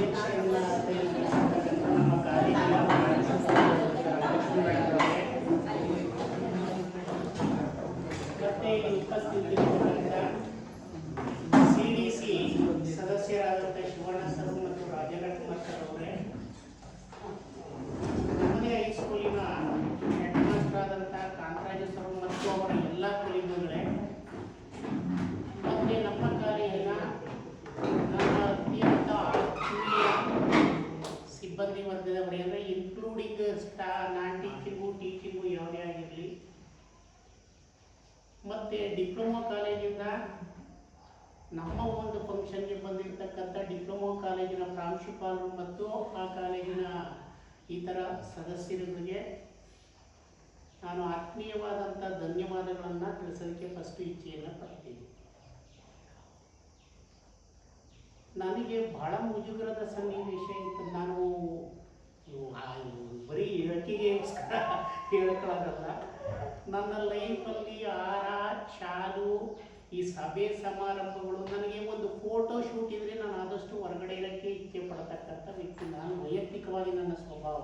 ಅಧ್ಯಕ್ಷೆಯನ್ನ ತೆಗೆದುಕೊಂಡಿರ್ತಕ್ಕಂಥ ನಮ್ಮ ಕಾಲೇಜಿನ ಲಕ್ಷ್ಮೀ ಮೇಡಮ್ ಅವರಿಗೆ ಮತ್ತೆ ಇಲ್ಲಿ ಉಪಸ್ಥಿತರಿರುವಂಥ CDC ಸದಸ್ಯರಾದಂಥ ಶಿವಣ್ಣ ಸರ್ ಮತ್ತು ರಾಜಲಕ್ಷ್ಮಣ್ ಸರ್ ಅವರೇ, ನಮ್ಮದೇ ಹೈಸ್ಕೂಲಿನ ಹೆಡ್ ಮಾಸ್ಟರ್ ಆದಂಥ ಕಾಂತರಾಜ ಸರ್ ಮತ್ತು ಅವರ ಎಲ್ಲ ಕೊಲಿಗಗಳೇ, ಮತ್ತೆ ನಮ್ಮ ಕಾಲೇಜಿನ ನನ್ನ ಅತ್ಯಂತ ಆತ್ಮೀಯ ಸಿಬ್ಬಂದಿ ವರ್ಗದವರೇ, ಅಂದರೆ ಇನ್ಕ್ಲೂಡಿಂಗ್ ನಾನ್ ಟೀಚಿಂಗು ಯಾವುದೇ ಆಗಿರಲಿ, ಮತ್ತು ಡಿಪ್ಲೊಮಾ ಕಾಲೇಜಿಂದ ನಮ್ಮ ಒಂದು ಫಂಕ್ಷನ್ಗೆ ಬಂದಿರತಕ್ಕಂಥ ಡಿಪ್ಲೊಮಾ ಕಾಲೇಜಿನ ಪ್ರಾಂಶುಪಾಲರು ಮತ್ತು ಆ ಕಾಲೇಜಿನ ಇತರ ಸದಸ್ಯರಿಗೆ ನಾನು ಆತ್ಮೀಯವಾದಂಥ ಧನ್ಯವಾದಗಳನ್ನು ತಿಳಿಸೋದಕ್ಕೆ ಫಸ್ಟು ಇಚ್ಛೆಯನ್ನು ಪಡ್ತೀನಿ. ನನಗೆ ಬಹಳ ಮುಜುಗರದ ಸನ್ನಿವೇಶ ಇತ್ತು. ನಾನು ಬರೀ ಇಳಕಿಗೆ ಹೇಳ್ಕೊಳ್ಳೋದಲ್ಲ, ನನ್ನ ಲೈಫಲ್ಲಿ ಶಾಲು ಈ ಸಭೆ ಸಮಾರಂಭಗಳು, ನನಗೆ ಒಂದು ಫೋಟೋ ಶೂಟ್ ಇದ್ದರೆ ನಾನು ಆದಷ್ಟು ಹೊರಗಡೆ ಇರೋಕ್ಕೆ ಇಚ್ಛೆ ಪಡ್ತಕ್ಕಂಥ ವ್ಯಕ್ತಿ. ನಾನು ವೈಯಕ್ತಿಕವಾಗಿ ನನ್ನ ಸ್ವಭಾವ.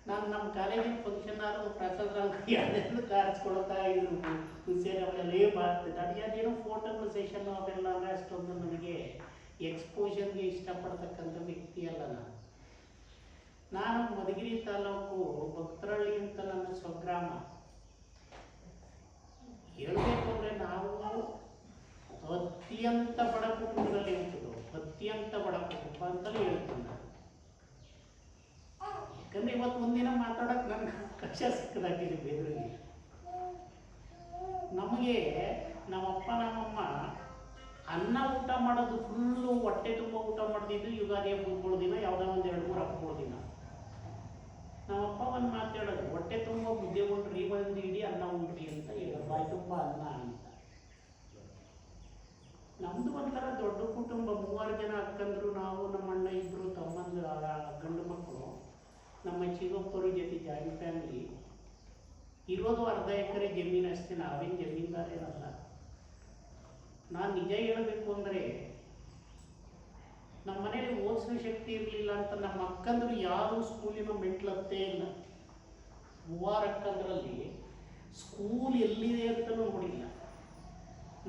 ನಾನು ನಮ್ಮ ಕಾಲೇಜಿನ ಫಂಕ್ಷನ್ ಆದರೂ ಪ್ರಸಾದ ಅದೆಲ್ಲ ಕಾರಿಸ್ಕೊಳ್ತಾ ಇದ್ರು, ಹುಸೇನ್ ಅವರೆಲ್ಲ ಮಾಡ್ತಿದ್ದೆ. ನನಗೆ ಅದೇನೋ ಫೋಟೋಗಳು ಸೆಷನ್ನು ಅವೆಲ್ಲ ಅಂದರೆ ಅಷ್ಟೊಂದು ನನಗೆ ಎಕ್ಸ್ಪೋಜರ್ಗೆ ಇಷ್ಟಪಡ್ತಕ್ಕಂಥ ವ್ಯಕ್ತಿ ಅಲ್ಲ. ನಾನು ಮಧುಗಿರಿ ತಾಲೂಕು ಭಕ್ತರಳ್ಳಿ ಅಂತ ನನ್ನ ಸ್ವಗ್ರಾಮ. ಹೇಳಬೇಕು ಅಂದರೆ ನಾವು ಅತ್ಯಂತ ಬಡ ಕುಟುಂಬದಲ್ಲಿ ಹುಟ್ಟಿದ್ದು, ಅತ್ಯಂತ ಬಡ ಕುಟುಂಬ ಅಂತಲೇ ಹೇಳ್ತೀನಿ ನಾನು. ಯಾಕಂದರೆ ಇವತ್ತು ಒಂದಿನ ಮಾತಾಡೋಕ್ಕೆ ನನಗೆ ಕಷ್ಟ ಸಿಕ್ಕದಾಗಿದೆ ಬೆದರಿಗೆ. ನಮಗೆ ನಮ್ಮಪ್ಪ ನಮ್ಮಮ್ಮ ಅನ್ನ ಊಟ ಮಾಡೋದು ಫುಲ್ಲು ಹೊಟ್ಟೆ ತುಂಬ ಊಟ ಮಾಡ್ತಿದ್ದು ಯುಗಾದಿ ಹಬ್ಬಗಳ ದಿನ, ಯಾವುದೋ ಒಂದು 2-3 ಹಬ್ಬಗಳ ದಿನ. ನಮ್ಮಪ್ಪ ಒಂದು ಮಾತಾಡೋದು, ಹೊಟ್ಟೆ ತುಂಬ ಮುದ್ದೆ ಉಂಡ್ರಿ, ಒಂದು ಇಡೀ ಅನ್ನ ಉಂಡ್ರಿ ಅಂತ ಹೇಳೋದು, ಬಾಯಿ ತುಂಬ ಅನ್ನ ಅಂತ. ನಮ್ಮದು ಒಂಥರ ದೊಡ್ಡ ಕುಟುಂಬ, 3 ಜನ ಅಕ್ಕಂದರು, ನಾವು ನಮ್ಮ ಅಣ್ಣ ಇಬ್ಬರು ತಮ್ಮಂದು ಗಂಡು ಮಕ್ಕಳು, ನಮ್ಮ ಚಿಕ್ಕಪ್ಪರ ಜೊತೆ ಜಾಯಿಂಟ್ ಫ್ಯಾಮಿಲಿ. ಇರೋದು 1/2 ಎಕರೆ ಜಮೀನು ಅಷ್ಟೇ, ನಾವೇನು ಜಮೀನ್ದಾರೇನಲ್ಲ. ನಾನು ನಿಜ ಹೇಳಬೇಕು ಅಂದರೆ ನಮ್ಮ ಮನೇಲಿ ಓದಿಸೋ ಶಕ್ತಿ ಇರಲಿಲ್ಲ ಅಂತ ನಮ್ಮ ಅಕ್ಕಂದ್ರು ಯಾರು ಸ್ಕೂಲಿನ ಮೆಂಟ್ಲತ್ತೇ ಇಲ್ಲ. 3 ಅಕ್ಕಂದ್ರಲ್ಲಿ ಸ್ಕೂಲ್ ಎಲ್ಲಿದೆ ಅಂತಲೂ ನೋಡಿಲ್ಲ.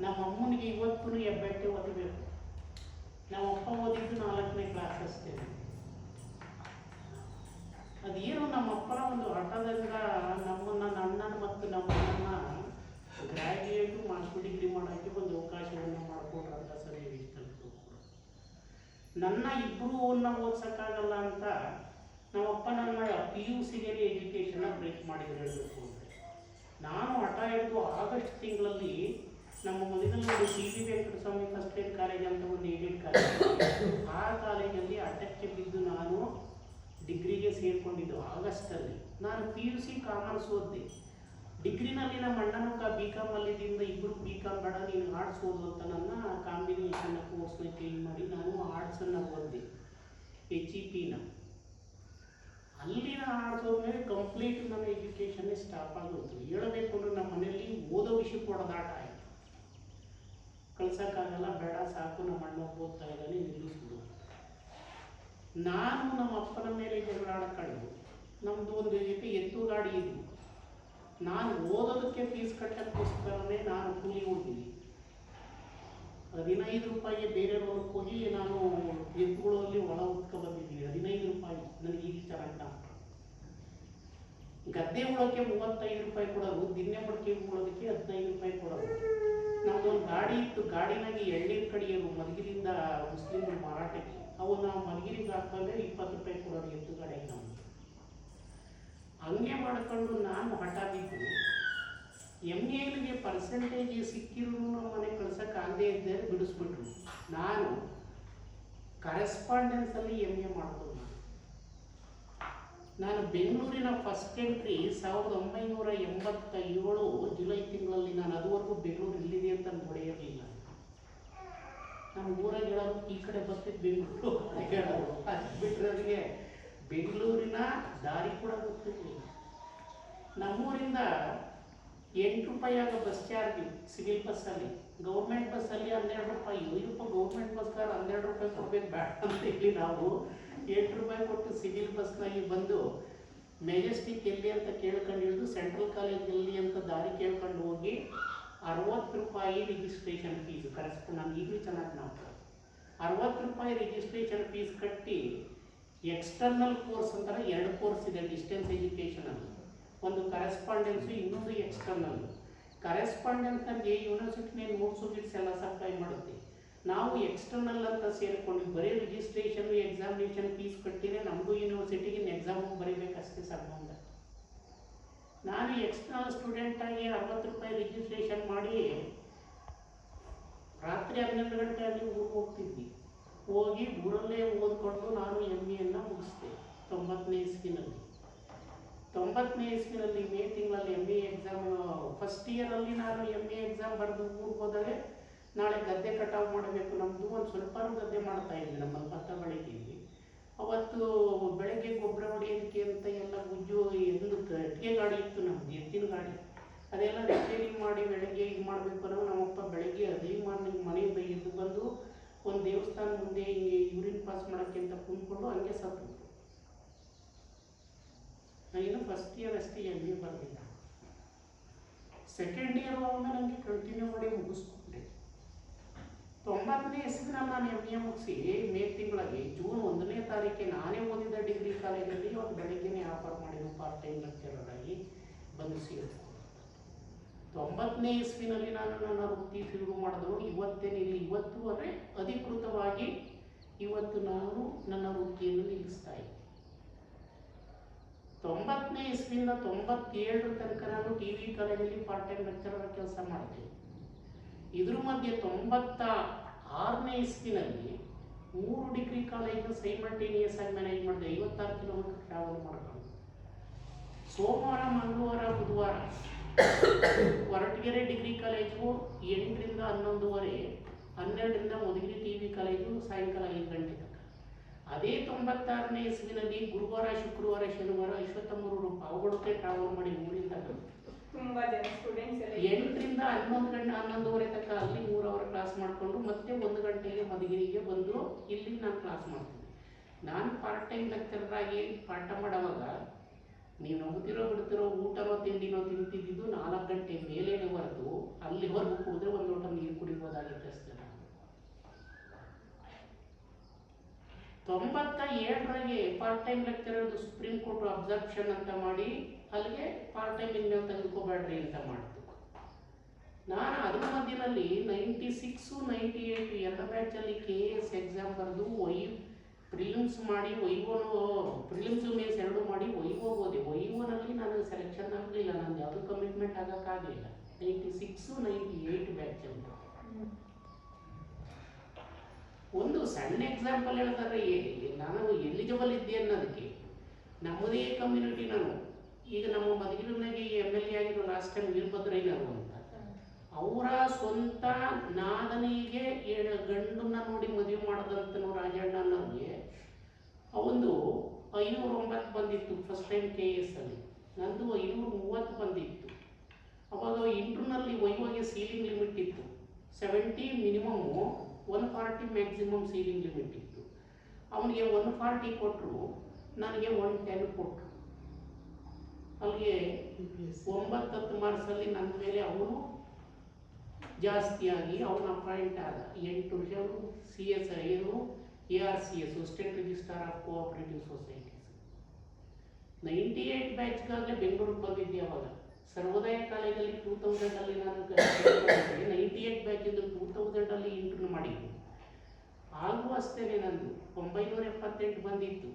ನಮ್ಮ ಅಮ್ಮನಿಗೆ ಇವತ್ತೂ ಹೆಬ್ಬೆಟ್ಟೆ ಓದಬೇಕು. ನಮ್ಮಪ್ಪ ಓದಿದ್ದು 4ನೇ ಕ್ಲಾಸ್ ಅಷ್ಟೇ. ಅದೇನು ನಮ್ಮಪ್ಪನ ಒಂದು ಹಠದಿಂದ ನಮ್ಮನ್ನ, ನನ್ನನ್ನು ಮತ್ತು ನಮ್ಮನ್ನ ಗ್ರ್ಯಾಜುಯೇಟು ಮಾಸ್ಟರ್ ಡಿಗ್ರಿ ಮಾಡೋಕ್ಕೆ ಒಂದು ಅವಕಾಶವನ್ನು ಮಾಡಿಕೊಟ್ರಂತ ಸರಿ ಇಷ್ಟಂತೂ ಕೂಡ. ನನ್ನ ಇಬ್ಬರನ್ನ ಓದ್ಸೋಕ್ಕಾಗಲ್ಲ ಅಂತ ನಮ್ಮಪ್ಪ ನನ್ನ PUCಗೆ ಎಜುಕೇಷನ್ನ ಬ್ರೇಕ್ ಮಾಡಿದ್ರು. ಹೇಳಬೇಕು ಅಂದರೆ ನಾನು ಹಠ ಹಿಡಿದು ಆಗಸ್ಟ್ ತಿಂಗಳಲ್ಲಿ ನಮ್ಮ ಮೊದಲಲ್ಲಿ ಒಂದು CB Venkataswamy first aid college ಅಂತ ಒಂದು ಏಡೆಡ್ ಕಾಲೇಜ್, ಆ ಕಾಲೇಜಲ್ಲಿ ಹಠಕ್ಕೆ ಬಿದ್ದು ನಾನು ಡಿಗ್ರಿಗೆ ಸೇರಿಕೊಂಡಿದ್ದು ಆಗಸ್ಟಲ್ಲಿ. ನಾನು PUC ಕಾಮರ್ಸ್ ಓದಿದೆ. ಡಿಗ್ರಿನಲ್ಲಿ ನಮ್ಮ ಅಣ್ಣನೂ BCom ಅಲ್ಲಿದ್ದರಿಂದ ಇಬ್ಬರು BCom ಬೇಡ, ನೀನು ಆರ್ಟ್ಸ್ ಓದು ಅಂತ ನನ್ನ ಕಾಂಬಿನೇಷನ್ ಕೋರ್ಸ್ನ ಚೇಂಜ್ ಮಾಡಿ ನಾನು ಆರ್ಟ್ಸನ್ನು ಓದಿದೆ, HEPನ. ಅಲ್ಲಿನ ಆರ್ಟ್ಸ್ ಹೋದ್ಮೇಲೆ ಕಂಪ್ಲೀಟ್ ನನ್ನ ಎಜುಕೇಷನ್ನೇ ಸ್ಟಾಪ್ ಆಗೋದು. ಹೇಳಬೇಕು ಅಂದರೆ ನಮ್ಮ ಮನೆಯಲ್ಲಿ ಓದೋ ವಿಷಯಕ್ಕೆ ಹೊಡೆದಾಟ ಆಯಿತು. ಕಳ್ಸೋಕ್ಕಾಗಲ್ಲ, ಬೇಡ ಸಾಕು, ನಮ್ಮ ಅಣ್ಣ ಓದ್ತಾ ಇದ್ದಾನೆ, ನಿಲ್ಲಿಸ್ಬಿಡು. ನಾನು ನಮ್ಮ ಅಪ್ಪನ ಮೇಲೆ ಜಗಳಾಡಕೊಂಡು, ನಮ್ಮದು ಒಂದು ಜೊತೆ ಎತ್ತು ಗಾಡಿ ಇದ್ವು. ನಾನು ಓದೋದಕ್ಕೆ ಫೀಸ್ ಕಟ್ಟೋಕ್ಕೋಸ್ಕರನೇ ನಾನು ಕೂಲಿ ಹೋಗಿದ್ದೀನಿ. 15 ರೂಪಾಯಿಗೆ ಬೇರೆ ರೋಡಕ್ಕೆ ಹೋಗಿ ನಾನು ಎತ್ತುಗಳಲ್ಲಿ ಒಳ ಉತ್ಕೊ ಬಂದಿದ್ದೀನಿ. 15 ರೂಪಾಯಿ ನನಗೆ ಈಗ ಚೆನ್ನಾಗಿ. ಗದ್ದೆ ಉಳೋಕ್ಕೆ 35 ರೂಪಾಯಿ ಕೊಡೋದು, ದಿನ್ನೆ ಮಡಿಕೆ ಉಳೋದಕ್ಕೆ 15 ರೂಪಾಯಿ ಕೊಡೋದು. ನಮ್ಮದು ಒಂದು ಗಾಡಿ ಇತ್ತು, ಗಾಡಿನಾಗೆ ಎಳ್ನೀರು ಕಡಿಯೋರು ಮಧುಗಿರಿಯಿಂದ ಮುಸ್ಲಿಮರು ಮಾರಾಟಕ್ಕೆ. ಅವು ನಾವು ಮಧುಗಿರಿಗೆ ಹಾಕ್ಕೊಂಡ್ರೆ 20 ರೂಪಾಯಿ ಕೊಡೋದು ಎತ್ತು ಗಾಡಿಗೆ. ನಾವು ಹಂಗೆ ಮಾಡಿಕೊಂಡು ನಾನು ಹಠ ಬಿದ್ದು MAಗೆ ಪರ್ಸೆಂಟೇಜ್ ಸಿಕ್ಕಿರೂ ನಮ್ಮ ಮನೆ ಕಳ್ಸೋಕ್ಕಾಗದೇ ಇದ್ದರೆ ಬಿಡಿಸ್ಬಿಟ್ರು. ನಾನು ಕರೆಸ್ಪಾಂಡೆನ್ಸಲ್ಲಿ MA ಮಾಡ್ಬೋದು. ನಾನು ಬೆಂಗಳೂರಿನ ಫಸ್ಟ್ ಎಂಟ್ರಿ 1987 ಜುಲೈ ತಿಂಗಳಲ್ಲಿ. ನಾನು ಅದುವರೆಗೂ ಬೆಂಗಳೂರು ಇಲ್ಲಿದೆ ಅಂತ ನೋಡಿರಲಿಲ್ಲ. ನಮ್ಮ ಊರಾಗ ಹೇಳೋರು ಈ ಕಡೆ ಬರ್ತಿದ್ದು ಬೆಂಗಳೂರು ಹೇಳೋರು, ಅದು ಬಿಟ್ಟರೆ ನನಗೆ ಬೆಂಗಳೂರಿನ ದಾರಿ ಕೂಡ ಗೊತ್ತಿರಲಿಲ್ಲ. ನಮ್ಮೂರಿಂದ 8 ರೂಪಾಯಿ ಬಸ್ ಚಾರ್ಜ್ ಸಿವಿಲ್ ಬಸ್ಸಲ್ಲಿ, ಗೌರ್ಮೆಂಟ್ ಬಸ್ಸಲ್ಲಿ 12 ರೂಪಾಯಿ. ಇದಪ್ಪ ಗೌರ್ಮೆಂಟ್ ಬಸ್ಗಾರ 12 ರೂಪಾಯಿ ಕೊಡ್ಬೇಕು ಬೇಡ ಅಂತ ಹೇಳಿ ನಾವು 8 ರೂಪಾಯಿ ಕೊಟ್ಟು ಸಿವಿಲ್ ಬಸ್ನಾಗಿ ಬಂದು ಮೆಜೆಸ್ಟಿಕ್ ಎಲ್ಲಿ ಅಂತ ಕೇಳ್ಕೊಂಡು ಹಿಡಿದು ಸೆಂಟ್ರಲ್ ಕಾಲೇಜ್ ಎಲ್ಲಿ ಅಂತ ದಾರಿ ಕೇಳ್ಕೊಂಡು ಹೋಗಿ 60 ರೂಪಾಯಿ ರಿಜಿಸ್ಟ್ರೇಷನ್ ಫೀಸ್ ಕರೆಸ್ಕೊಂಡು ನಾನು ಈಗಲೂ ಚೆನ್ನಾಗಿ ನಾವು 60 ರೂಪಾಯಿ ರಿಜಿಸ್ಟ್ರೇಷನ್ ಫೀಸ್ ಕಟ್ಟಿ ಎಕ್ಸ್ಟರ್ನಲ್ ಕೋರ್ಸ್ ಅಂತಾರೆ 2 ಕೋರ್ಸ್ ಇದೆ ಡಿಸ್ಟೆನ್ಸ್ ಎಜುಕೇಷನಲ್ಲಿ, ಒಂದು ಕರೆಸ್ಪಾಂಡೆನ್ಸು ಇನ್ನೊಂದು ಎಕ್ಸ್ಟರ್ನಲ್. ಕರೆಸ್ಪಾಂಡೆನ್ಸ್ನಲ್ಲಿ ಯೂನಿವರ್ಸಿಟಿನೇ ನೋಟ್ಸು ಬಿಟ್ಸ್ ಎಲ್ಲ ಸಪ್ಲೈ ಮಾಡುತ್ತೆ. ನಾವು ಎಕ್ಸ್ಟರ್ನಲ್ ಅಂತ ಸೇರಿಕೊಂಡು ಬರೀ ರಿಜಿಸ್ಟ್ರೇಷನ್ ಎಕ್ಸಾಮಿನೇಷನ್ ಫೀಸ್ ಕಟ್ಟಿದ್ರೆ ನಮಗೂ ಯೂನಿವರ್ಸಿಟಿಗೆ ಎಕ್ಸಾಮ್ ಬರೀಬೇಕಷ್ಟೇ ಸಂಬಂಧ. ನಾನು ಎಕ್ಸ್ಟರ್ನಲ್ ಸ್ಟೂಡೆಂಟಾಗಿ 60 ರೂಪಾಯಿ ರಿಜಿಸ್ಟ್ರೇಷನ್ ಮಾಡಿ ರಾತ್ರಿ 12 ಗಂಟೆಯಲ್ಲಿ ಊರಿಗೆ ಹೋಗ್ತಿದ್ವಿ. ಹೋಗಿ ಊರಲ್ಲೇ ಓದ್ಕೊಂಡು ನಾನು MA ಮುಗಿಸ್ದೆ 90ನೇ ಇಸ್ವಿನಲ್ಲಿ. 90ನೇ ಇಸ್ವಿನಲ್ಲಿ ಮೇ ತಿಂಗಳಲ್ಲಿ MA ಎಕ್ಸಾಮ್ ಫಸ್ಟ್ ಇಯರಲ್ಲಿ ನಾನು MA ಎಕ್ಸಾಮ್ ಬರೆದು ಊರಿಗೆ ಹೋದರೆ ನಾಳೆ ಗದ್ದೆ ಕಟಾವು ಮಾಡಬೇಕು. ನಮ್ಮದು ಒಂದು ಸ್ವಲ್ಪ ಗದ್ದೆ ಮಾಡ್ತಾ ಇದ್ವಿ, ನಮ್ಮಲ್ಲಿ ಭತ್ತ ಬೆಳಿತೀವಿ. ಅವತ್ತು ಬೆಳಗ್ಗೆ ಗೊಬ್ಬರ ಹೊಡೆಯೋದಕ್ಕೆ ಅಂತ ಎಲ್ಲ ಗುಜ್ಜು ಕಟ್ಟಿಗೆ ಗಾಡಿ ಇತ್ತು, ನಮ್ಮದು ಎತ್ತಿನ ಗಾಡಿ. ಅದೆಲ್ಲ ರಿಪೇರಿಂಗ್ ಮಾಡಿ ಬೆಳಗ್ಗೆ ಇದು ಮಾಡಬೇಕು ಅನ್ನೋ ನಮ್ಮಪ್ಪ ಬೆಳಗ್ಗೆ 15 ಮಾರ್ನಿಂಗ್ ಮನೆಯಿಂದ ಎದ್ದು ಬಂದು ಒಂದು ದೇವಸ್ಥಾನ ಮುಂದೆ ಹಿಂಗೆ ಯೂರಿನ್ ಪಾಸ್ ಮಾಡೋಕ್ಕೆ ಅಂತ ಕುಂತ್ಕೊಂಡು ಹಂಗೆ ಸತ್ತು. ನಾನಿನ್ನು ಫಸ್ಟ್ ಇಯರ್ ಅಷ್ಟೇ MA ಬರಲಿಲ್ಲ. ಸೆಕೆಂಡ್ ಇಯರ್ ಆದ್ಮೇಲೆ ನನಗೆ ಕಂಟಿನ್ಯೂ ಮಾಡಿ ಮುಗಿಸ್ಕೊಂಡೆ. 90ನೇ ಇಸ್ವಿನಲ್ಲಿ ನಾನು MA ಮುಗಿಸಿ ಮೇ ತಿಂಗಳಲ್ಲಿ ಜೂನ್ 1ನೇ ತಾರೀಕಿಗೆ ನಾನೇ ಓದಿದ ಡಿಗ್ರಿ ಕಾಲೇಜಲ್ಲಿ ಒಂದು ಬೆಳಗ್ಗೆನೇ ಆಫರ್ ಮಾಡಿದ್ದು ಪಾರ್ಟ್ ಟೈಮ್ ಲೆಕ್ಚರರ್ ಆಗಿ ಬಂದು ಸೇರಿಸ್ಕೊಂಡು 90ನೇ ಇಸ್ವಿನಲ್ಲಿ ನಾನು ನನ್ನ ವೃತ್ತಿ ಶುರು ಮಾಡಿದ್ರು. ಇವತ್ತೇನಿಲ್ಲ, ಇವತ್ತು ಅಂದರೆ ಅಧಿಕೃತವಾಗಿ ಇವತ್ತು ನಾನು ನನ್ನ ವೃತ್ತಿಯನ್ನು ನಿಲ್ಲಿಸ್ತಾ ಇದ್ದೆ. 90ನೇ ಇಸ್ವಿಯಿಂದ 97 ತನಕ ನಾನು TV ಕಾಲೇಜಲ್ಲಿ ಪಾರ್ಟ್ ಟೈಮ್ ಲೆಕ್ಚರರ್ ಕೆಲಸ ಮಾಡಿದೆ. ಇದ್ರ ಮಧ್ಯೆ 96ನೇ ಇಸ್ವಿನಲ್ಲಿ 3 ಡಿಗ್ರಿ ಕಾಲೇಜು ಸೈಮಲ್ಟೇನಿಯಸ್ ಆಗಿ ಮ್ಯಾನೇಜ್ ಮಾಡಿದೆ. 56 ಕಿಲೋಮೀಟರ್ ಟ್ರಾವೆಲ್ ಮಾಡ್ಕೊಂಡು ಸೋಮವಾರ, ಮಂಗಳವಾರ, ಬುಧವಾರ ಹೊರಟಗೆರೆ ಡಿಗ್ರಿ ಕಾಲೇಜು 8ರಿಂದ 11:30, 12ರಿಂದ ಮಧುಗಿರಿ TV ಕಾಲೇಜು ಸಾಯಂಕಾಲ 5 ಗಂಟೆ ತನಕ. ಅದೇ 96ನೇ ಇಸ್ವಿನಲ್ಲಿ ಗುರುವಾರ, ಶುಕ್ರವಾರ, ಶನಿವಾರ 53 ಪಾವುಗಡಕ್ಕೆ ಟ್ರಾವೆಲ್ ಮಾಡಿ ಊರಿಂದ ತುಂಬಾ ಜನ ಸ್ಟೂಡೆಂಟ್ಸ್ ಎಲ್ಲ 8ರಿಂದ 11:30 ತನಕ ಅಲ್ಲಿ 3 ಅವರ್ ಕ್ಲಾಸ್ ಮಾಡಿಕೊಂಡು ಮತ್ತೆ 1 ಗಂಟೆಗೆ ಮಧುಗಿರಿಗೆ ಬಂದು ಇಲ್ಲಿ ನಾನು ಕ್ಲಾಸ್ ಮಾಡ್ತೀನಿ. ನಾನು ಪಾರ್ಟ್ ಟೈಮ್ ಲೆಕ್ಚರರ್ ಆಗಿ ಪಾಠ ಮಾಡೋವಾಗ ನೀವು ನಂಬ್ತಿರೋ ಬಿಡ್ತಿರೋ ಊಟನೋ ತಿಂಡಿನೋ ತಿಂತಿದ್ದು 4 ಗಂಟೆ ಮೇಲೇನೆ ಹೊರತು ಅಲ್ಲಿವರೆಗೂ ಕುಡಿದ್ರೆ ಒಂದು ಲೋಟ ನೀರು ಕುಡಿಬೋದಾಗಿತ್ತು ಅಷ್ಟೇ. 97ರಾಗೆ part time lecturer supreme court absorption ಅಂತ ಮಾಡಿ ಅಲ್ಲಿಗೆ ಪಾರ್ಟ್ ಟೈಮ್ ಇನ್ಮೇಲೆ ತೆಗೆದುಕೋಬೇಡ್ರಿ ಅಂತ ಮಾಡ್ತು. ನಾನು ಅದ್ರ ಮಧ್ಯದಲ್ಲಿ 96, 98 2 ಬ್ಯಾಚಲ್ಲಿ KS ಎಕ್ಸಾಮ್ ಬರೆದು ಪ್ರಿಲಿಮ್ಸ್ ಮಾಡಿ ಪ್ರಿಲಿಮ್ಸ್ ಮೇನ್ಸ್ 2 ಮಾಡಿ ಓದಿ. ವೈವೋನಲ್ಲಿ ನಾನು ಸೆಲೆಕ್ಷನ್ ಆಗಲಿಲ್ಲ, ನಂದು ಯಾವುದೂ ಕಮಿಟ್ಮೆಂಟ್ ಆಗೋಕ್ಕಾಗಲಿಲ್ಲ. 96, 98 ಬ್ಯಾಚ್ ಅಂತ. ಒಂದು ಸಣ್ಣ ಎಕ್ಸಾಂಪಲ್ ಹೇಳಿದ್ರೆ ನಾನು ಎಲಿಜಿಬಲ್ ಇದ್ದೆ ಅನ್ನೋದಕ್ಕೆ ನಮ್ಮದೇ ಕಮ್ಯುನಿಟಿ. ನಾನು ಈಗ ನಮ್ಮ ಮಧುಗಿರಿನಾಗೆ MLA ಆಗಿರೋ ಲಾಸ್ಟ್ ಟೈಮ್ ವೀರಭದ್ರಯ್ಯನವರು ಅಂತ, ಅವರ ಸ್ವಂತ ನಾದನಿಗೆ ಗಂಡನ್ನ ನೋಡಿ ಮದುವೆ ಮಾಡೋದಂತನೋ ರಾಜಣ್ಣ ಅನ್ನೋರಿಗೆ ಒಂದು 509 ಬಂದಿತ್ತು ಫಸ್ಟ್ ಟೈಮ್ KS ಅಲ್ಲಿ. ನಂದು 530 ಬಂದಿತ್ತು. ಅವಾಗ ಇಂಟರ್ನಲ್ಲಿ ವೈವಾಗೆ ಸೀಲಿಂಗ್ ಲಿಮಿಟ್ ಇತ್ತು 70 ಮಿನಿಮಮ್ಮು, 140 ಮ್ಯಾಕ್ಸಿಮಮ್ ಸೀಲಿಂಗ್ ಲಿಮಿಟ್ ಇತ್ತು. ಅವನಿಗೆ 140 ಕೊಟ್ಟರು, ನನಗೆ 110 ಕೊಟ್ಟರು. ಅಲ್ಲಿಗೆ 9-10 ಮಾರ್ಕ್ಸಲ್ಲಿ ನನ್ನ ಮೇಲೆ ಅವನು ಜಾಸ್ತಿಯಾಗಿ ಅವನ ಅಪಾಯಿಂಟ್ ಆದ. 8 ವರ್ಷ ಅವರು CS ARCS state registrar of cooperative societies. 98 ಬ್ಯಾಚ್ಗಾಗಲೇ ಬೆಂಗಳೂರಿಗೆ ಬಂದಿದ್ದೆ. ಅವಾಗ ಸರ್ವೋದಯ ಕಾಲೇಜಲ್ಲಿ 2000ಅಲ್ಲಿ ನಾನು 98 ಬ್ಯಾಚಿಂದ 2000ಅಲ್ಲಿ ಇಂಟರ್ವ್ಯೂ ಮಾಡಿದ್ದು. ಆಗೂ ಅಷ್ಟೇ ನಂದು 978 ಬಂದಿತ್ತು.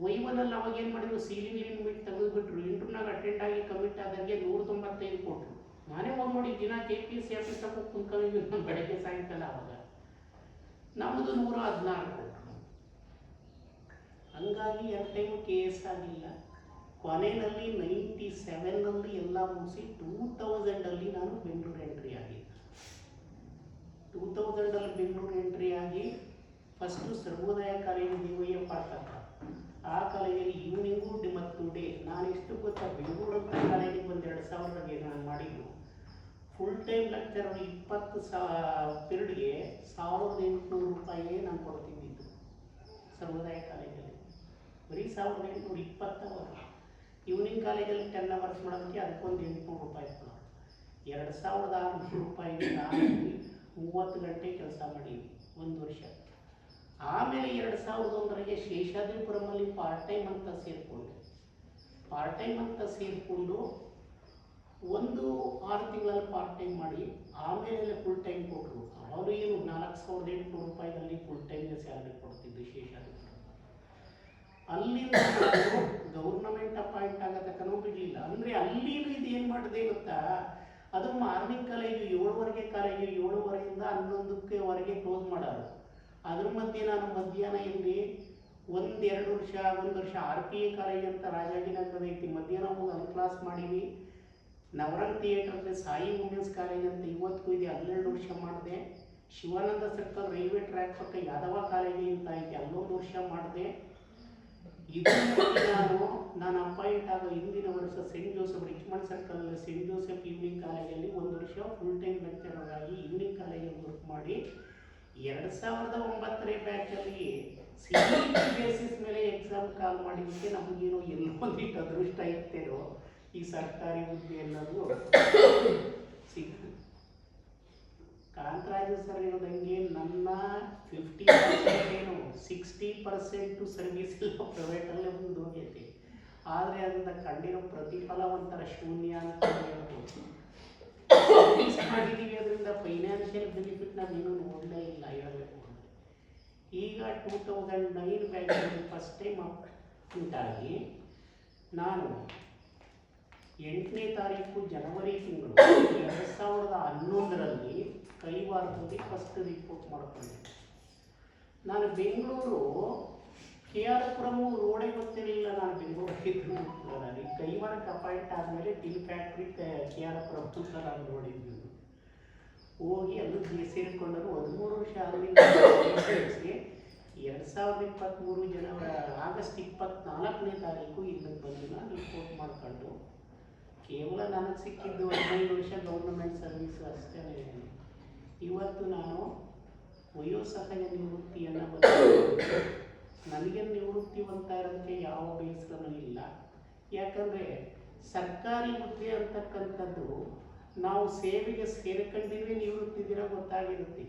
ವೈವನಲ್ಲಿ ಅವಾಗ ಏನು ಮಾಡಿದ್ರು, ಸೀಲಿಂಗ್ ಲಿಮಿಟ್ ತೆಗೆದುಬಿಟ್ರು. ಇಂಟರ್ವ್ಯೂನಾಗ ಅಟೆಂಡ್ ಆಗಿ ಕಮಿಟ್ ಆದಾಗೆ 195 ಕೊಟ್ಟರು. ನಾನೇ ಹೋಗಿ ನೋಡಿ ದಿನ KPSC ಆಫೀಸ್ ಹೋಗಿ ಕುಂತ್ಕೊಂಡಿದ್ದು ಬೆಳಗ್ಗೆ ಸಾಯಂಕಾಲ. ಅವಾಗ ನಮ್ಮದು 116 ಕೊಟ್ಟರು. ಹಂಗಾಗಿ 2 ಟೈಮು KS ಆಗಿಲ್ಲ. ಕೊನೆಯಲ್ಲಿ 97ನಲ್ಲಿ ಎಲ್ಲ ಮುಗಿಸಿ 2000ಅಲ್ಲಿ ನಾನು ಬೆಂಗಳೂರು ಎಂಟ್ರಿ ಆಗಿದ್ದೆ. 2000ಅಲ್ಲಿ ಬೆಂಗಳೂರು ಎಂಟ್ರಿ ಆಗಿ ಫಸ್ಟು ಸರ್ವೋದಯ ಕಾಲೇಜು DOA ಪಾಠ. ಆ ಕಾಲೇಜಲ್ಲಿ ಈವ್ನಿಂಗು ಮತ್ತು ಡೇ. ನಾನು ಎಷ್ಟು ಗೊತ್ತಾ, ಬೆಂಗಳೂರು ಅಂತ ಕಾಲೇಜಿಗೆ ಬಂದು 2000ಗೆ ನಾನು ಮಾಡಿದ್ದು. ಫುಲ್ ಟೈಮ್ ಲೆಕ್ಚರ್ 20 ಪೀರಿಯಡ್ಗೆ 1800 ರೂಪಾಯಿ ಕೊಡ್ತಿದ್ದಿದ್ದು ಸರ್ವೋದಯ ಕಾಲೇಜಲ್ಲಿ. ಬರೀ 1820 ಅವರು. ಈವ್ನಿಂಗ್ ಕಾಲೇಜಲ್ಲಿ 10 ಅವರ್ಸ್ ಮಾಡೋದಕ್ಕೆ ಅದಕ್ಕೊಂದು 800 ರೂಪಾಯಿ ಕೊಡೋರು. 2600 ರೂಪಾಯಿಗೆ ನಾನು 30 ಗಂಟೆ ಕೆಲಸ ಮಾಡೀನಿ ಒಂದು ವರ್ಷ. ಆಮೇಲೆ 2001ರಲ್ಲಿ ಶೇಷಾದ್ರಿಪುರಮಲ್ಲಿ ಪಾರ್ಟ್ ಟೈಮ್ ಅಂತ ಸೇರಿಕೊಂಡು ಒಂದು 6 ತಿಂಗಳಲ್ಲಿ ಪಾರ್ಟ್ ಟೈಮ್ ಮಾಡಿ ಆಮೇಲೆ ಫುಲ್ ಟೈಮ್ ಕೊಟ್ಟರು. ಅವರು ಏನು 4800 ರೂಪಾಯಿಗಳಲ್ಲಿ ಫುಲ್ ಟೈಮ್ಗೆ ಸ್ಯಾಲರಿ ಕೊಡ್ತಿದ್ದು ಶೇಷಾದ್ರಿಪುರ. ಅಲ್ಲಿಂದ ಗೌರ್ನಮೆಂಟ್ ಅಪಾಯಿಂಟ್ ಆಗತಕ್ಕನೂ ಬಿಡಲಿಲ್ಲ. ಅಂದರೆ ಅಲ್ಲಿನೂ ಇದು ಏನು ಮಾಡಿದೆ ಗೊತ್ತಾ, ಅದು ಮಾರ್ನಿಂಗ್ ಕಾಲೇಜು 7ವರೆಗೆ ಕಾಲೇಜು, 7ವರೆಯಿಂದ 11ವರೆಗೆ ಕ್ಲೋಸ್ ಮಾಡೋರು. ಅದ್ರ ಮಧ್ಯೆ ನಾನು ಮಧ್ಯಾಹ್ನ ಇಲ್ಲಿ ಒಂದು ವರ್ಷ RPA ಕಾಲೇಜ್ ಅಂತ ರಾಜಾಜಿನಗರದ ಐತಿ, ಮಧ್ಯಾಹ್ನ ಹೋಗಿ ಅಲ್ಲಿ ಕ್ಲಾಸ್ ಮಾಡೀವಿ. ನವರಂಗ್ ಥಿಯೇಟರ್ನಲ್ಲಿ ಸಾಯಿ ವುಮೆನ್ಸ್ ಕಾಲೇಜ್ ಅಂತ ಇವತ್ತಿಗೂ ಇದೆ, 12 ವರ್ಷ ಮಾಡಿದೆ. ಶಿವಾನಂದ ಸರ್ಕಲ್ ರೈಲ್ವೆ ಟ್ರ್ಯಾಕ್ ಪಕ್ಕ ಯಾದವ ಕಾಲೇಜು ಅಂತ ಐತೆ, ಅಲ್ಲೊಂದು ವರ್ಷ ಮಾಡಿದೆ. ನಾನು ಅಪಾಯಿಂಟ್ ಆಗೋ ಹಿಂದಿನ ವರ್ಷ ಸೆಂಟ್ ಜೋಸೆಫ್ ರಿಚ್ಮಂಡ್ ಸರ್ಕಲಲ್ಲಿ ಸೆಂಟ್ ಜೋಸೆಫ್ ಈವ್ನಿಂಗ್ ಕಾಲೇಜಲ್ಲಿ 1 ವರ್ಷ ಫುಲ್ ಟೈಮ್ ಲೆಕ್ಚರರ್ ಆಗಿ ಈವ್ನಿಂಗ್ ಕಾಲೇಜಲ್ಲಿ ವರ್ಕ್ ಮಾಡಿ 2009ನೇ ಬ್ಯಾಚಲ್ಲಿ CET ಬೇಸಿಸ್ ಮೇಲೆ ಎಕ್ಸಾಮ್ ಕಾಲ್ ಮಾಡಿದ್ದಕ್ಕೆ ನಮಗೇನೋ ಎಲ್ಲೊಂದಿಟ್ಟು ಅದೃಷ್ಟ ಇತ್ತೇನೋ ಈ ಸರ್ಕಾರಿ ಹುದ್ದೆ ಅನ್ನೋದು ಸಿಕ್ತು. ಕಾಂತರಾಜು ಸರ್ ಇರೋದಂಗೆ ನನ್ನ 50% ಏನು 60% ಸರ್ವಿಸ್ ಎಲ್ಲ ಪ್ರೈವೇಟಲ್ಲೇ ಮುಂದೆ ಹೋಗೈತೆ. ಆದರೆ ಅದರಿಂದ ಕಂಡಿರೋ ಪ್ರತಿಫಲ ಒಂಥರ ಶೂನ್ಯ ಅಂತ ಹೇಳ್ಬೋದು. ಮಾಡಿದ್ದೀವಿ, ಅದರಿಂದ ಫೈನಾನ್ಷಿಯಲ್ ಬೆನಿಫಿಟ್ ನಾವೇನು ನೋಡಲೇ ಇಲ್ಲ ಹೇಳಬೇಕು ಅಂದರೆ. ಈಗ 2009 ಬ್ಯಾಚಲ್ಲಿ ಫಸ್ಟ್ ಟೈಮ್ ಉಂಟಾಗಿ ನಾನು 8ನೇ ತಾರೀಕು ಜನವರಿ ತಿಂಗಳು 2011ರಲ್ಲಿ ಕೈವಾರದಲ್ಲಿ ಫಸ್ಟ್ ರಿಪೋರ್ಟ್ ಮಾಡ್ಕೊಂಡೆ. ನಾನು ಬೆಂಗಳೂರು KR ಪುರಮು ರೋಡೇ ಗೊತ್ತಿರಲಿಲ್ಲ. ನಾನು ಬೆಂಗಳೂರಿಗೆ ಕೈವಾರಕ್ಕೆ ಅಪಾಯಿಂಟ್ ಆದಮೇಲೆ ಟೀ ಫ್ಯಾಕ್ಟ್ರಿ KR ಪುರಂ ಅಂತ ನಾನು ನೋಡಿದ್ದು. ಹೋಗಿ ಅಲ್ಲೂ ಸೇರಿಕೊಂಡರು 13 ವರ್ಷ ಆದಮೇಲೆ 2023 ಆಗಸ್ಟ್ 24ನೇ ತಾರೀಕು ಇಲ್ಲಿಗೆ ಬಂದು ನಾನು ರಿಪೋರ್ಟ್ ಮಾಡ್ಕೊಂಡು ಕೇವಲ ನನಗೆ ಸಿಕ್ಕಿದ್ದು 15 ವರ್ಷ ಗೌರ್ನಮೆಂಟ್ ಸರ್ವಿಸ್ ಅಷ್ಟೇ. ಇವತ್ತು ನಾನು ವಯೋಸಹಜ ನಿವೃತ್ತಿಯನ್ನು ಬಂದು ನನಗೆ ನಿವೃತ್ತಿ ಅಂತ ಇರೋದಕ್ಕೆ ಯಾವ ಬೇಸರನೂ ಇಲ್ಲ. ಯಾಕಂದರೆ ಸರ್ಕಾರಿ ಹುದ್ದೆ ಅಂತಕ್ಕಂಥದ್ದು ನಾವು ಸೇವೆಗೆ ಸೇರ್ಕೊಂಡಿದ್ರೆ ನಿವೃತ್ತಿ ದಿನ ಗೊತ್ತಾಗಿರುತ್ತೆ.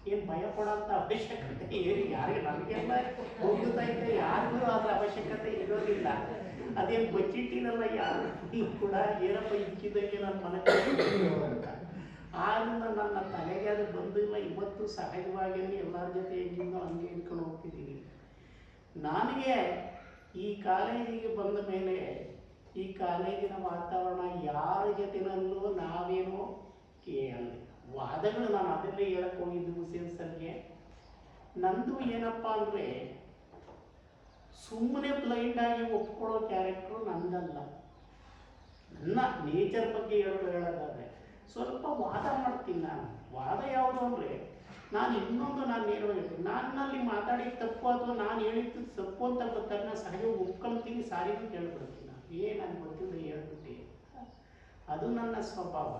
ಏನು ಭಯ ಪಡೋಂಥ ಅವಶ್ಯಕತೆ ಏನು ಯಾರಿಗೆ, ನಮಗೆಲ್ಲ ಹೋಗ್ತಾ ಇದ್ದರೆ ಯಾರಿಗೂ ಅದರ ಅವಶ್ಯಕತೆ ಇರೋದಿಲ್ಲ. ಅದೇನು ಬಚ್ಚಿಟ್ಟಿರಲ್ಲ ಯಾರು ಕೂಡ, ಏನಪ್ಪ ಇಕ್ಕಿದಂಗೆ ನನ್ನ ಮನಸ್ಸಿಗೆ ಅಂತ. ಆದ್ದರಿಂದ ನನ್ನ ತಲೆಗೆ ಅದು ಬಂದಿಲ್ಲ. ಇವತ್ತು ಸಹಜವಾಗಿ ಎಲ್ಲರ ಜೊತೆ ಹೆಂಗಿಂದೋ ಹಂಗೆ ಇಟ್ಕೊಂಡು ಹೋಗ್ತಿದ್ದೀನಿ. ನನಗೆ ಈ ಕಾಲೇಜಿಗೆ ಬಂದ ಮೇಲೆ ಈ ಕಾಲೇಜಿನ ವಾತಾವರಣ ಯಾರ ಜೊತೆನಲ್ಲೂ ನಾವೇನೋ ವಾದಗಳು, ನಾನು ಅದೆಲ್ಲ ಹೇಳಕ್ಕೆ ಹೋಗಿದ್ದು ಹುಸೇನ್ ಸರ್ಗೆ. ನಂದು ಏನಪ್ಪ ಅಂದರೆ ಸುಮ್ಮನೆ ಬ್ಲೈಂಡ್ ಆಗಿ ಒಪ್ಕೊಳ್ಳೋ ಕ್ಯಾರೆಕ್ಟ್ರು ನಂದಲ್ಲ. ನನ್ನ ನೇಚರ್ ಬಗ್ಗೆ ಹೇಳೋದಾದರೆ ಸ್ವಲ್ಪ ವಾದ ಮಾಡ್ತೀನಿ ನಾನು. ವಾದ ಯಾವುದು ಅಂದರೆ ನಾನು ಏನು ಹೇಳ್ತೀನಿ, ನನ್ನಲ್ಲಿ ಮಾತಾಡಿದ ತಪ್ಪು ಅಥವಾ ನಾನು ಹೇಳಿದ್ದು ತಪ್ಪು ಅಂತ ಗೊತ್ತಾಗ ನಾನು ಸಹಜ ಒಪ್ಕೊಳ್ತೀನಿ, ಸಾರಿಗೂ ಕೇಳ್ಬಿಡ್ತೀನಿ. ನಾನು ನನಗೆ ಗೊತ್ತಿಲ್ಲ ಹೇಳ್ಬಿಟ್ಟೆ, ಅದು ನನ್ನ ಸ್ವಭಾವ.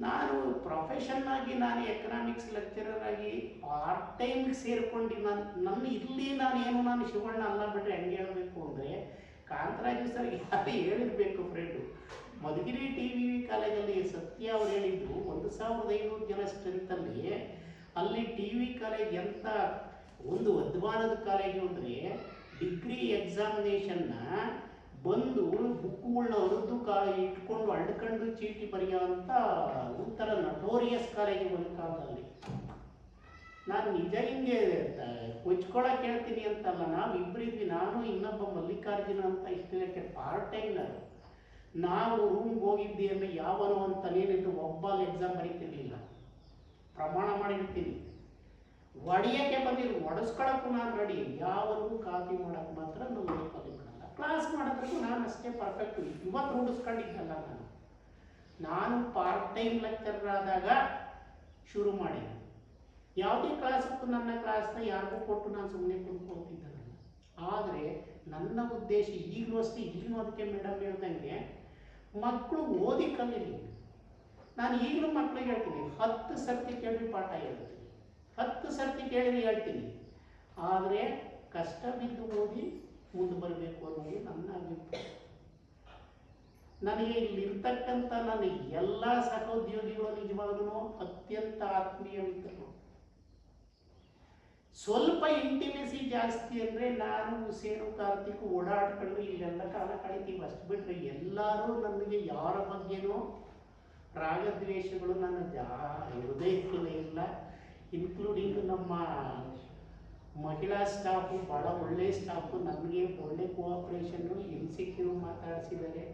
ನಾನು ಪ್ರೊಫೆಷನ್ನಾಗಿ ನಾನು ಎಕನಾಮಿಕ್ಸ್ ಲೆಕ್ಚರರ್ ಆಗಿ ಪಾರ್ಟ್ ಟೈಮ್ಗೆ ಸೇರಿಕೊಂಡು ನನ್ನ ಇಲ್ಲಿ ನಾನು ಶಿವಣ್ಣ ಅಲ್ಲ ಬಿಟ್ಟರೆ ಹೆಂಗೆ ಹೇಳಬೇಕು ಅಂದರೆ, ಕಾಂತರಾಜು ಸರ್ ಯಾರು ಹೇಳಿರಬೇಕು ಫ್ರೆಂಡು. ಮಧುಗಿರಿ TVV ಕಾಲೇಜಲ್ಲಿ ಸತ್ಯ ಅವ್ರು ಹೇಳಿದ್ರು 1500 ಜನ ಸ್ಟ್ರೆಂತಲ್ಲಿ ಅಲ್ಲಿ TV ಕಾಲೇಜ್ ಎಂಥ ಒಂದು ಅಧ್ವಾನದ ಕಾಲೇಜು ಅಂದರೆ, ಡಿಗ್ರಿ ಎಕ್ಸಾಮಿನೇಷನ್ನ ಬಂದು ಬುಕ್ಕುಗಳನ್ನ ಹರಿದು ಇಟ್ಕೊಂಡು ಅಡ್ಕೊಂಡು ಚೀಟಿ ಬರೆಯೋಂಥ ಒಂಥರ ನಟೋರಿಯಸ್ ಕಾಲೇಜು ಒಂದು ಕಾಲದಲ್ಲಿ. ನಾನು ನಿಜ ಹಿಂಗೆ ಕೊಚ್ಕೊಳಕ್ಕೆ ಹೇಳ್ತೀನಿ ಅಂತಲ್ಲ, ನಾವಿಬ್ಬರಿದ್ವಿ, ನಾನು ಇನ್ನೊಬ್ಬ ಮಲ್ಲಿಕಾರ್ಜುನ ಅಂತ ಇಷ್ಟಕ್ಕೆ ಪಾರ್ಟ್ ಟೈಮ್ನರು. ನಾವು ರೂಮ್ಗೆ ಹೋಗಿದ್ದಿ ಅಂದರೆ ಯಾವನೋ ಅಂತನೇನಿದ್ದು ಒಬ್ಬಲ್ಲಿ ಎಕ್ಸಾಮ್ ಬರೀತಿರ್ಲಿಲ್ಲ, ಪ್ರಮಾಣ ಮಾಡಿರ್ತೀನಿ. ಒಡೆಯೋಕ್ಕೆ ಬಂದಿರು, ಒಡಿಸ್ಕೊಳಕ್ಕೂ ನಾನು ರೆಡಿ, ಯಾವನಿಗೂ ಕಾಪಿ ಮಾಡೋಕ್ಕೆ ಮಾತ್ರ ನಾವು ಲೈಫಲ್ಲಿ ಬಿಡಲ್ಲ. ಕ್ಲಾಸ್ ಮಾಡೋದಕ್ಕೂ ನಾನು ಅಷ್ಟೇ ಪರ್ಫೆಕ್ಟು. ಇವತ್ತು ರೂಢಿಸ್ಕೊಂಡಿದ್ದಲ್ಲ ನಾನು ಪಾರ್ಟ್ ಟೈಮ್ ಲೆಕ್ಚರರ್ ಆದಾಗ ಶುರು ಮಾಡಿದೆ. ಯಾವುದೇ ಕ್ಲಾಸಕ್ಕೂ ನನ್ನ ಕ್ಲಾಸ್ನ ಯಾರಿಗೂ ಕೊಟ್ಟು ನಾನು ಸುಮ್ಮನೆ ಕುಂತ್ಕೊಳ್ತಿದ್ದೆ ನಾನು. ಆದರೆ ನನ್ನ ಉದ್ದೇಶ ಈಗಲೂ ಅಷ್ಟೇ, ಈಗಲೂ ಅದಕ್ಕೆ ಮೇಡಮ್ ಹೇಳ್ದಂಗೆ ಮಕ್ಕಳು ಓದಿ ಕಲೀಲಿ. ನಾನು ಈಗಲೂ ಮಕ್ಕಳಿಗೆ ಹೇಳ್ತೀನಿ, 10 ಸರ್ತಿ ಕೇಳಿ ಪಾಠ ಹೇಳ್ತೀನಿ. 10 ಸರ್ತಿ ಕೇಳಿದ್ರೆ ಹೇಳ್ತೀನಿ. ಆದರೆ ಕಷ್ಟ ಬಿದ್ದು ಓದಿ ಮುಂದೆ ಬರಬೇಕು ಅನ್ನೋದು ನನ್ನ ಅಭಿಪ್ರಾಯ. ನನಗೆ ಇಲ್ಲಿರ್ತಕ್ಕಂಥ ನನ್ನ ಎಲ್ಲ ಸಹೋದ್ಯೋಗಿಗಳು ನಿಜವಾಗ್ಲೂ ಅತ್ಯಂತ ಆತ್ಮೀಯ ಮಿತ್ರರು. ಸ್ವಲ್ಪ ಇಂಟಿಮೆಸಿ ಜಾಸ್ತಿ ಅಂದರೆ ನಾನು ಹುಸೇನು ಕಾರ್ತಿಕ್ ಓಡಾಡ್ಕೊಂಡು ಇಲ್ಲೆಲ್ಲ ಕಾಲ ಕಳಿತೀವಿ ಅಷ್ಟು ಬಿಟ್ಟರೆ ಎಲ್ಲರೂ ನನಗೆ ಯಾರ ಬಗ್ಗೆನೂ ರಾಗದ್ವೇಷಗಳು ನನ್ನ ಹೃದಯಕ್ಕೇ ಇಲ್ಲ. ಇನ್ಕ್ಲೂಡಿಂಗ್ ನಮ್ಮ ಮಹಿಳಾ ಸ್ಟಾಫು ಭಾಳ ಒಳ್ಳೆಯ ಸ್ಟಾಫು, ನನಗೆ ಒಳ್ಳೆ ಕೋಆಪ್ರೇಷನ್ನು ಎನ್ಸಿಕ್ಯೂ ಮಾತಾಡಿಸಿದ್ದಾರೆ.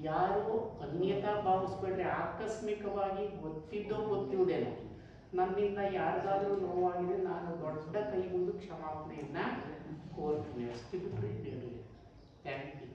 ಯಾರು ಅನ್ಯತಾ ಭಾವಿಸ್ಬೇಡ್ರಿ. ಆಕಸ್ಮಿಕವಾಗಿ ಗೊತ್ತಿದ್ದೋ ಗೊತ್ತಿಲ್ಲದೇನೋ ನನ್ನಿಂದ ಯಾರಿಗಾದರೂ ನೋವಾಗಿದೆ, ನಾನು ದೊಡ್ಡ ಕೈ ಮುಂದೆ ಕ್ಷಮಾಪಣೆಯನ್ನು ಕೋರ್ತೀನಿ. ಅಷ್ಟು ಬಿಟ್ಟರೆ ಥ್ಯಾಂಕ್ ಯು.